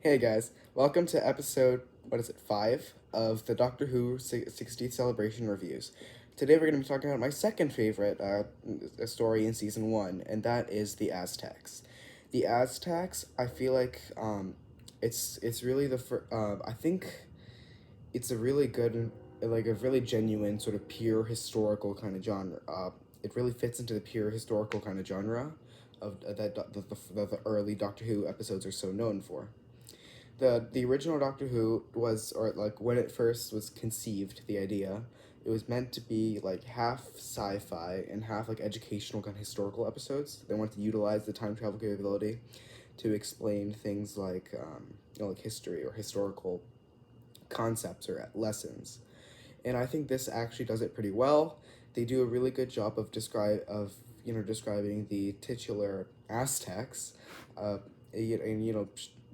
Hey guys, welcome to episode, 5 of the Doctor Who 60th Celebration Reviews. Today we're going to be talking about my second favorite story in season 1, and that is the Aztecs. The Aztecs, I feel like it's really I think it's a really good, like a really genuine, sort of pure historical kind of genre. It really fits into the pure historical kind of genre of the early Doctor Who episodes are so known for. The original Doctor Who was, or like when it first was conceived, the idea, it was meant to be like half sci-fi and half like educational kind of historical episodes. They wanted to utilize the time travel capability to explain things like like history or historical concepts or lessons. And I think this actually does it pretty well. They do a really good job of describing the titular Aztecs, uh, and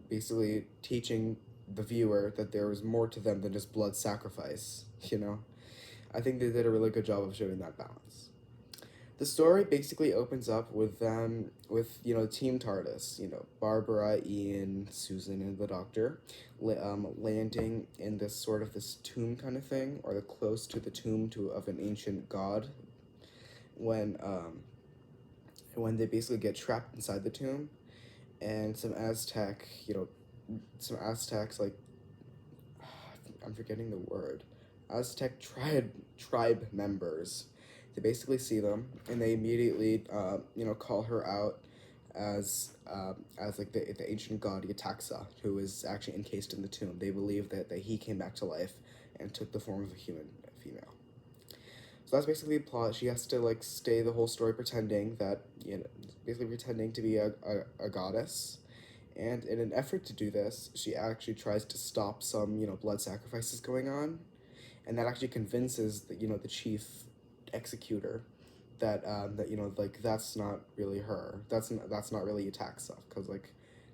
basically teaching the viewer that there was more to them than just blood sacrifice. I think they did a really good job of showing that balance. The story basically opens up with them with Team TARDIS, Barbara, Ian, Susan, and the Doctor, landing in this tomb kind of thing, or the close to the tomb of an ancient god. When when they basically get trapped inside the tomb, and some Aztecs, like, I'm forgetting the word, Aztec tribe members. They basically see them, and they immediately call her out as like the ancient god Yetaxa, who is actually encased in the tomb. They believe that he came back to life and took the form of a human female. So that's basically the plot. She has to like stay the whole story pretending that basically pretending to be a goddess. And in an effort to do this, she actually tries to stop some blood sacrifices going on, and that actually convinces the chief executor that like that's not really her. That's not really Yetaxa, because like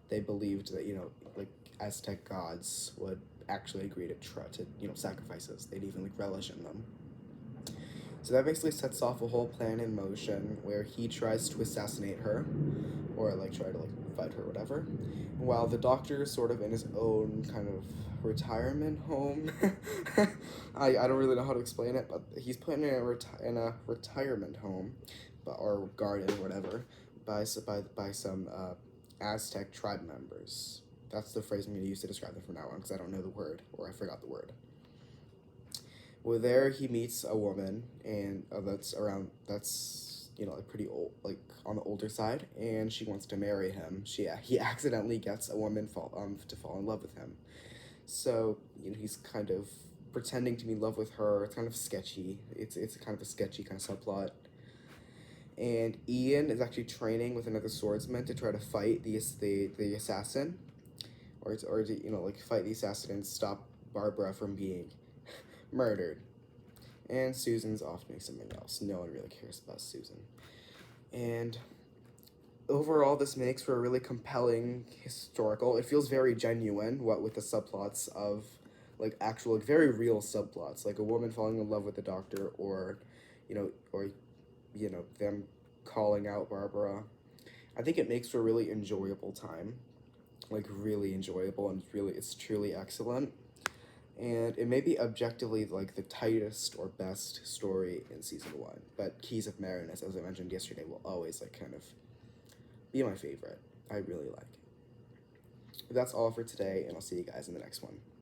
they believed that like Aztec gods would actually agree to try to sacrifices. They'd even like relish in them. So that basically sets off a whole plan in motion where he tries to assassinate her, or like try to like fight her, or whatever. While the Doctor is sort of in his own kind of retirement home. I don't really know how to explain it, but he's put in in a retirement home, or garden, or whatever, by some Aztec tribe members. That's the phrase I'm going to use to describe them from now on, because I don't know the word, or I forgot the word. Well, there he meets a woman, and that's like pretty old, like on the older side, and she wants to marry him. He accidentally gets a woman to fall in love with him. So he's kind of pretending to be in love with her. It's kind of sketchy. It's kind of a sketchy kind of subplot. And Ian is actually training with another swordsman to try to fight the assassin, or to like fight the assassin and stop Barbara from being murdered. And Susan's off doing something else. No one really cares about Susan. And overall, this makes for a really compelling historical. It feels very genuine, what with the subplots of like actual, like very real subplots, like a woman falling in love with the Doctor, or them calling out Barbara. I think it makes for a really enjoyable time, like really enjoyable, and it's truly excellent. And it may be objectively like the tightest or best story in season 1, but Keys of Marinus, as I mentioned yesterday, will always like kind of be my favorite. I really like it. But that's all for today, and I'll see you guys in the next one.